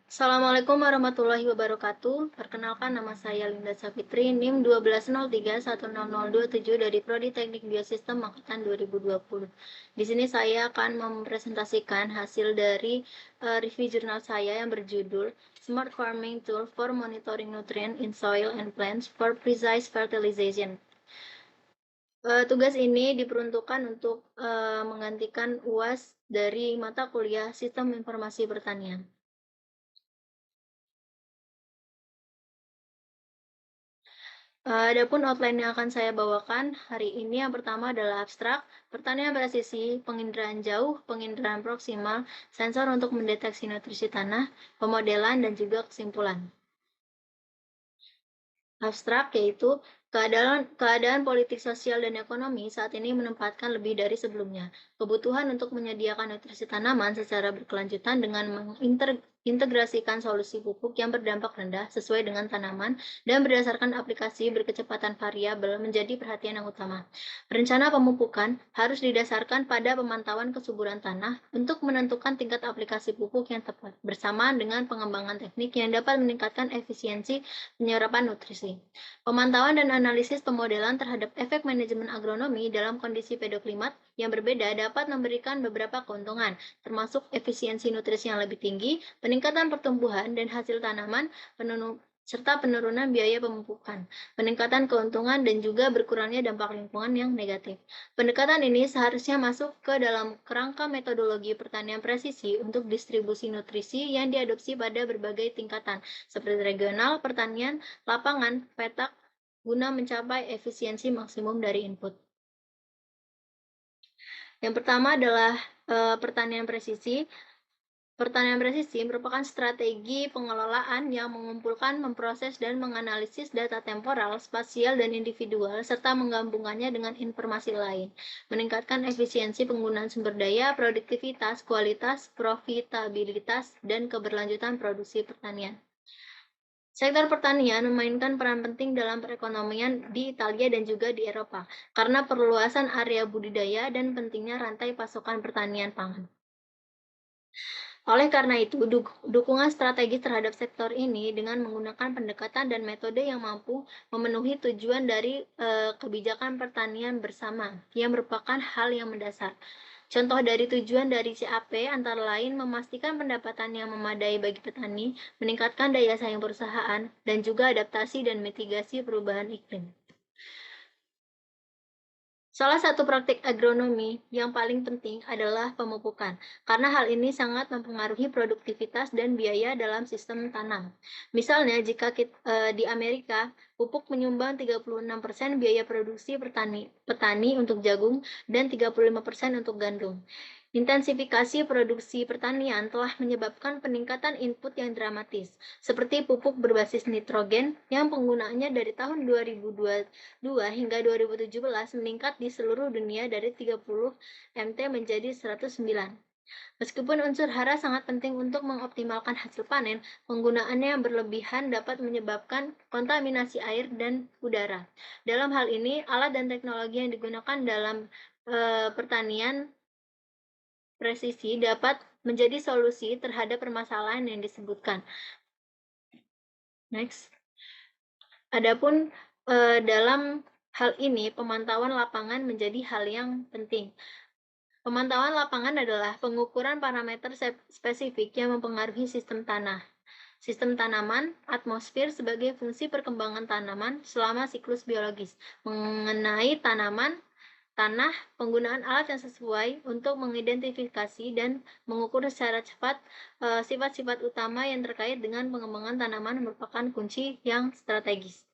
Assalamualaikum warahmatullahi wabarakatuh. Perkenalkan nama saya Linda Safitri, NIM 1203100027 dari Prodi Teknik Biosistem angkatan 2020. Di sini saya akan mempresentasikan hasil dari review jurnal saya yang berjudul Smart Farming Tool for Monitoring Nutrient in Soil and Plants for Precise Fertilization. Tugas ini diperuntukkan untuk menggantikan UAS dari mata kuliah Sistem Informasi Pertanian. Adapun outline yang akan saya bawakan hari ini yang pertama adalah abstrak, pertanian presisi, penginderaan jauh, penginderaan proksimal, sensor untuk mendeteksi nutrisi tanah, pemodelan, dan juga kesimpulan. Abstrak yaitu keadaan politik sosial dan ekonomi saat ini menempatkan lebih dari sebelumnya. Kebutuhan untuk menyediakan nutrisi tanaman secara berkelanjutan dengan mengintegrasikan solusi pupuk yang berdampak rendah sesuai dengan tanaman dan berdasarkan aplikasi berkecepatan variabel menjadi perhatian yang utama. Rencana pemupukan harus didasarkan pada pemantauan kesuburan tanah untuk menentukan tingkat aplikasi pupuk yang tepat, bersamaan dengan pengembangan teknik yang dapat meningkatkan efisiensi penyerapan nutrisi. Pemantauan dan analisis pemodelan terhadap efek manajemen agronomi dalam kondisi pedoklimat yang berbeda dapat memberikan beberapa keuntungan, termasuk efisiensi nutrisi yang lebih tinggi, peningkatan pertumbuhan dan hasil tanaman, serta penurunan biaya pemupukan, peningkatan keuntungan, dan juga berkurangnya dampak lingkungan yang negatif. Pendekatan ini seharusnya masuk ke dalam kerangka metodologi pertanian presisi untuk distribusi nutrisi yang diadopsi pada berbagai tingkatan, seperti regional, pertanian, lapangan, petak, guna mencapai efisiensi maksimum dari input. Yang pertama adalah pertanian presisi. Pertanian presisi merupakan strategi pengelolaan yang mengumpulkan, memproses, dan menganalisis data temporal, spasial, dan individual, serta menggabungkannya dengan informasi lain, meningkatkan efisiensi penggunaan sumber daya, produktivitas, kualitas, profitabilitas, dan keberlanjutan produksi pertanian. Sektor pertanian memainkan peran penting dalam perekonomian di Italia dan juga di Eropa, karena perluasan area budidaya dan pentingnya rantai pasokan pertanian pangan. Oleh karena itu, dukungan strategis terhadap sektor ini dengan menggunakan pendekatan dan metode yang mampu memenuhi tujuan dari kebijakan pertanian bersama, yang merupakan hal yang mendasar. Contoh dari tujuan dari CAP antara lain memastikan pendapatan yang memadai bagi petani, meningkatkan daya saing perusahaan, dan juga adaptasi dan mitigasi perubahan iklim. Salah satu praktik agronomi yang paling penting adalah pemupukan, karena hal ini sangat mempengaruhi produktivitas dan biaya dalam sistem tanam. Misalnya, jika di Amerika, pupuk menyumbang 36% biaya produksi petani untuk jagung dan 35% untuk gandum. Intensifikasi produksi pertanian telah menyebabkan peningkatan input yang dramatis, seperti pupuk berbasis nitrogen yang penggunaannya dari tahun 2022 hingga 2017 meningkat di seluruh dunia dari 30 Mt menjadi 109. Meskipun unsur hara sangat penting untuk mengoptimalkan hasil panen, penggunaannya yang berlebihan dapat menyebabkan kontaminasi air dan udara. Dalam hal ini, alat dan teknologi yang digunakan dalam pertanian presisi dapat menjadi solusi terhadap permasalahan yang disebutkan. Next. Adapun dalam hal ini, pemantauan lapangan menjadi hal yang penting. Pemantauan lapangan adalah pengukuran parameter spesifik yang mempengaruhi sistem tanah, sistem tanaman, atmosfer sebagai fungsi perkembangan tanaman selama siklus biologis, mengenai tanaman, tanah, penggunaan alat yang sesuai untuk mengidentifikasi dan mengukur secara cepat sifat-sifat utama yang terkait dengan pengembangan tanaman merupakan kunci yang strategis.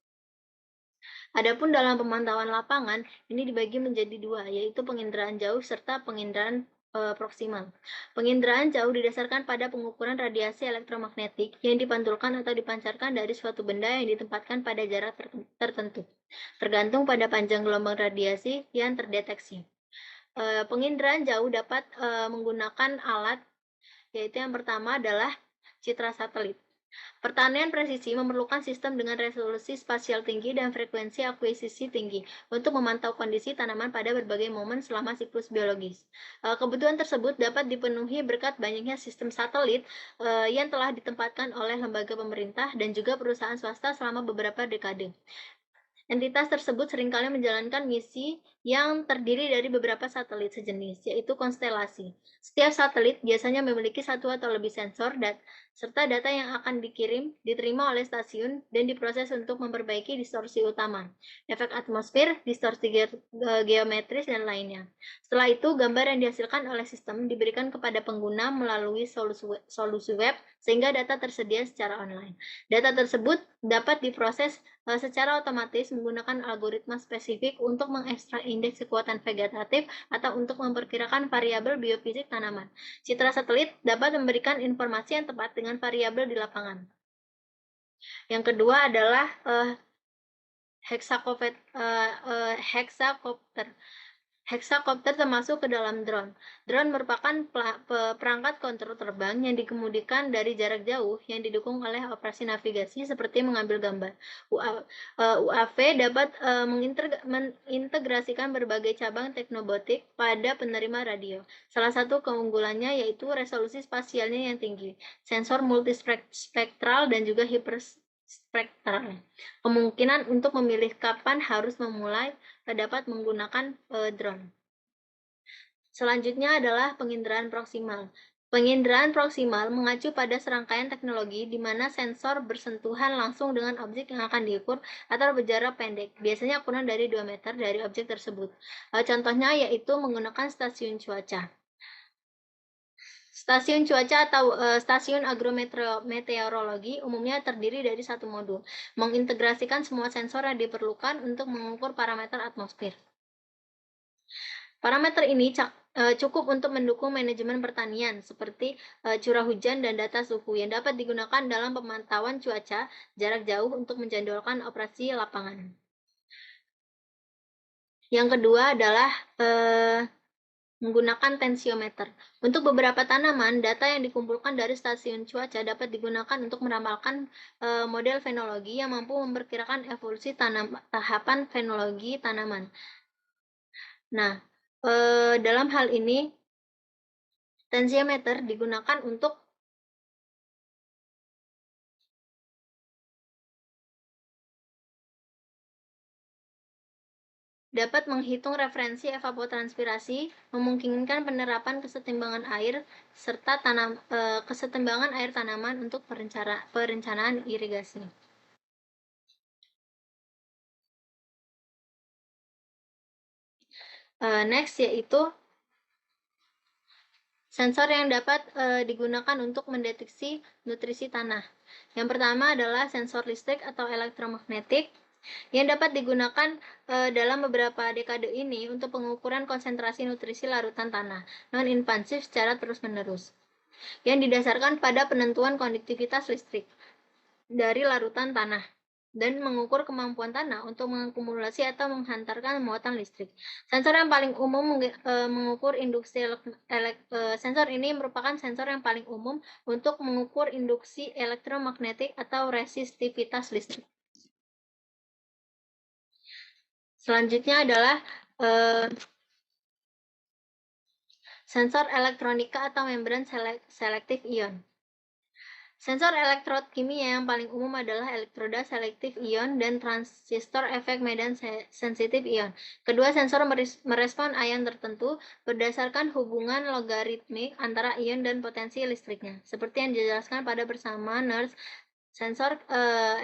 Adapun dalam pemantauan lapangan, ini dibagi menjadi dua, yaitu penginderaan jauh serta penginderaan proksimal. Penginderaan jauh didasarkan pada pengukuran radiasi elektromagnetik yang dipantulkan atau dipancarkan dari suatu benda yang ditempatkan pada jarak tertentu, tergantung pada panjang gelombang radiasi yang terdeteksi. Penginderaan jauh dapat menggunakan alat, yaitu yang pertama adalah citra satelit. Pertanian presisi memerlukan sistem dengan resolusi spasial tinggi dan frekuensi akuisisi tinggi untuk memantau kondisi tanaman pada berbagai momen selama siklus biologis. Kebutuhan tersebut dapat dipenuhi berkat banyaknya sistem satelit yang telah ditempatkan oleh lembaga pemerintah dan juga perusahaan swasta selama beberapa dekade. Entitas tersebut seringkali menjalankan misi yang terdiri dari beberapa satelit sejenis, yaitu konstelasi. Setiap satelit biasanya memiliki satu atau lebih sensor serta data yang akan diterima oleh stasiun dan diproses untuk memperbaiki distorsi utama, efek atmosfer, distorsi geometris, dan lainnya. Setelah itu, gambar yang dihasilkan oleh sistem diberikan kepada pengguna melalui solusi web sehingga data tersedia secara online. Data tersebut dapat diproses secara otomatis menggunakan algoritma spesifik untuk mengekstrak indeks kekuatan vegetatif atau untuk memperkirakan variabel biofisik tanaman. Citra satelit dapat memberikan informasi yang tepat dengan variabel di lapangan. Yang kedua adalah hexacopter. Hexacopter termasuk ke dalam drone. Drone merupakan perangkat kontrol terbang yang dikemudikan dari jarak jauh yang didukung oleh operasi navigasi seperti mengambil gambar. UAV dapat mengintegrasikan berbagai cabang teknobotik pada penerima radio. Salah satu keunggulannya yaitu resolusi spasialnya yang tinggi, sensor multispektral dan juga hiperspektral. Kemungkinan untuk memilih kapan harus memulai dapat menggunakan drone. Selanjutnya adalah penginderaan proksimal. Penginderaan proksimal mengacu pada serangkaian teknologi di mana sensor bersentuhan langsung dengan objek yang akan diukur atau berjarak pendek, biasanya kurang dari 2 meter dari objek tersebut. Contohnya yaitu menggunakan stasiun cuaca. Stasiun cuaca atau stasiun agrometeorologi umumnya terdiri dari satu modul, mengintegrasikan semua sensor yang diperlukan untuk mengukur parameter atmosfer. Parameter ini cukup untuk mendukung manajemen pertanian seperti curah hujan dan data suhu yang dapat digunakan dalam pemantauan cuaca jarak jauh untuk menjadwalkan operasi lapangan. Yang kedua adalah menggunakan tensiometer. Untuk beberapa tanaman, data yang dikumpulkan dari stasiun cuaca dapat digunakan untuk meramalkan model fenologi yang mampu memperkirakan evolusi tahapan fenologi tanaman. Nah, dalam hal ini, tensiometer digunakan untuk dapat menghitung referensi evapotranspirasi, memungkinkan penerapan kesetimbangan air serta kesetimbangan air tanaman untuk perencanaan irigasi. Next yaitu sensor yang dapat digunakan untuk mendeteksi nutrisi tanah. Yang pertama adalah sensor listrik atau elektromagnetik yang dapat digunakan dalam beberapa dekade ini untuk pengukuran konsentrasi nutrisi larutan tanah non-invasif secara terus-menerus, yang didasarkan pada penentuan konduktivitas listrik dari larutan tanah dan mengukur kemampuan tanah untuk mengakumulasi atau menghantarkan muatan listrik. Sensor yang paling umum mengukur induksi sensor ini merupakan sensor yang paling umum untuk mengukur induksi elektromagnetik atau resistivitas listrik. Selanjutnya adalah sensor elektronika atau membran selektif ion. Sensor elektrod kimia yang paling umum adalah elektroda selektif ion dan transistor efek medan sensitif ion. Kedua sensor merespon ion tertentu berdasarkan hubungan logaritmik antara ion dan potensi listriknya. Seperti yang dijelaskan pada bersama NERS, sensor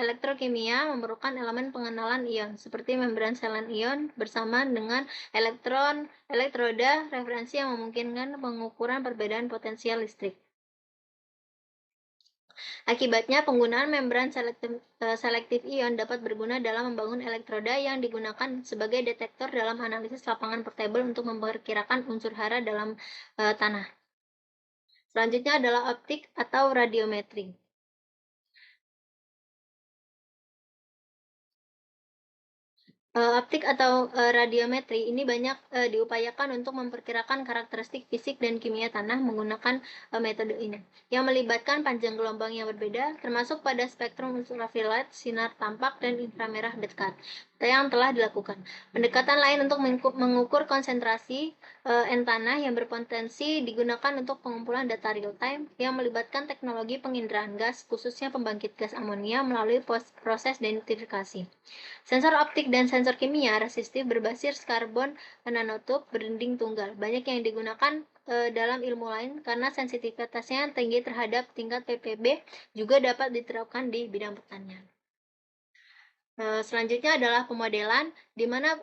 elektrokimia memerlukan elemen pengenalan ion, seperti membran selen ion bersama dengan elektroda referensi yang memungkinkan pengukuran perbedaan potensial listrik. Akibatnya, penggunaan membran selektif ion dapat berguna dalam membangun elektroda yang digunakan sebagai detektor dalam analisis lapangan portable untuk memperkirakan unsur hara dalam tanah. Selanjutnya adalah optik atau radiometri. Optik atau, radiometri ini banyak, diupayakan untuk memperkirakan karakteristik fisik dan kimia tanah menggunakan, metode ini, yang melibatkan panjang gelombang yang berbeda, termasuk pada spektrum ultraviolet, sinar tampak, dan inframerah dekat, yang telah dilakukan. Pendekatan lain untuk mengukur konsentrasi, N tanah yang berpotensi digunakan untuk pengumpulan data real time yang melibatkan teknologi penginderaan gas, khususnya pembangkit gas amonia melalui proses denitrifikasi. Sensor optik dan sensor kimia resistif berbasis karbon nanotube berdinding tunggal. Banyak yang digunakan dalam ilmu lain karena sensitivitasnya tinggi terhadap tingkat ppb, juga dapat diterapkan di bidang pertanian. Selanjutnya adalah pemodelan, di mana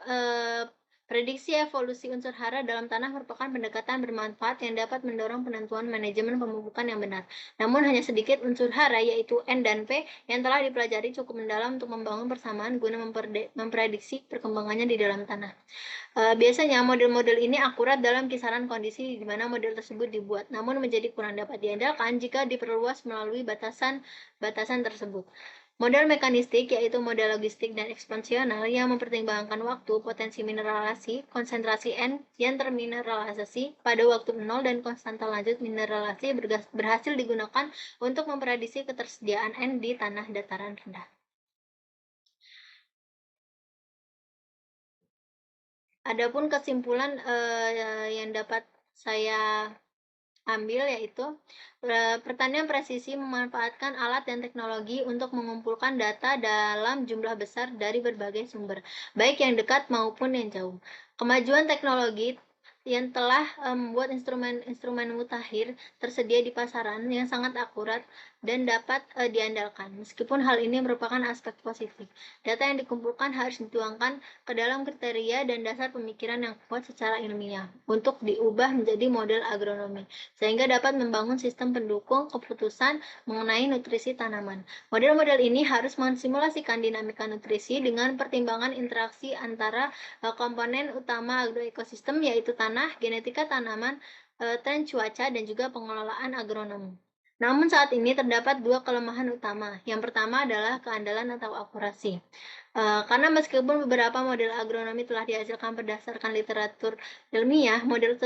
prediksi evolusi unsur hara dalam tanah merupakan pendekatan bermanfaat yang dapat mendorong penentuan manajemen pemupukan yang benar. Namun hanya sedikit unsur hara, yaitu N dan P, yang telah dipelajari cukup mendalam untuk membangun persamaan guna memprediksi perkembangannya di dalam tanah. Biasanya model-model ini akurat dalam kisaran kondisi di mana model tersebut dibuat, namun menjadi kurang dapat diandalkan jika diperluas melalui batasan tersebut. Model mekanistik, yaitu model logistik dan ekspansional yang mempertimbangkan waktu, potensi mineralisasi, konsentrasi N yang termineralisasi pada waktu 0, dan konstanta lanjut mineralisasi berhasil digunakan untuk memprediksi ketersediaan N di tanah dataran rendah. Adapun kesimpulan yang dapat saya ambil yaitu pertanian presisi memanfaatkan alat dan teknologi untuk mengumpulkan data dalam jumlah besar dari berbagai sumber, baik yang dekat maupun yang jauh. Kemajuan teknologi yang telah membuat instrumen mutakhir tersedia di pasaran yang sangat akurat dan dapat diandalkan. Meskipun hal ini merupakan aspek positif, data yang dikumpulkan harus dituangkan ke dalam kriteria dan dasar pemikiran yang kuat secara ilmiah untuk diubah menjadi model agronomi, sehingga dapat membangun sistem pendukung keputusan mengenai nutrisi tanaman. Model-model ini harus mensimulasikan dinamika nutrisi dengan pertimbangan interaksi antara komponen utama agroekosistem, yaitu tanah, genetika tanaman, tren cuaca, dan juga pengelolaan agronomi. Namun saat ini terdapat dua kelemahan utama. Yang pertama adalah keandalan atau akurasi. Karena meskipun beberapa model agronomi telah dihasilkan berdasarkan literatur ilmiah, model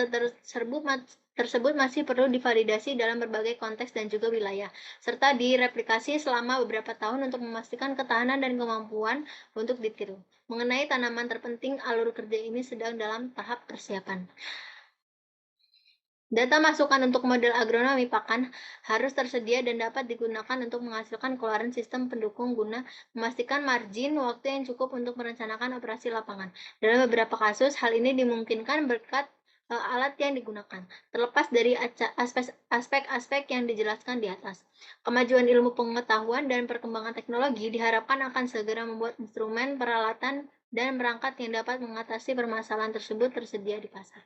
tersebut masih perlu divalidasi dalam berbagai konteks dan juga wilayah, serta direplikasi selama beberapa tahun untuk memastikan ketahanan dan kemampuan untuk ditiru. Mengenai tanaman terpenting, alur kerja ini sedang dalam tahap persiapan. Data masukan untuk model agronomi pakan harus tersedia dan dapat digunakan untuk menghasilkan keluaran sistem pendukung guna memastikan margin waktu yang cukup untuk merencanakan operasi lapangan. Dalam beberapa kasus, hal ini dimungkinkan berkat alat yang digunakan. Terlepas dari aspek-aspek yang dijelaskan di atas, kemajuan ilmu pengetahuan dan perkembangan teknologi diharapkan akan segera membuat instrumen, peralatan, dan perangkat yang dapat mengatasi permasalahan tersebut tersedia di pasar.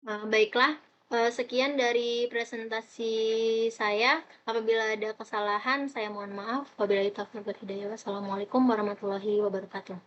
Baiklah, sekian dari presentasi saya. Apabila ada kesalahan, saya mohon maaf. Wabillahi taufiq wal hidayah. Wassalamualaikum warahmatullahi wabarakatuh.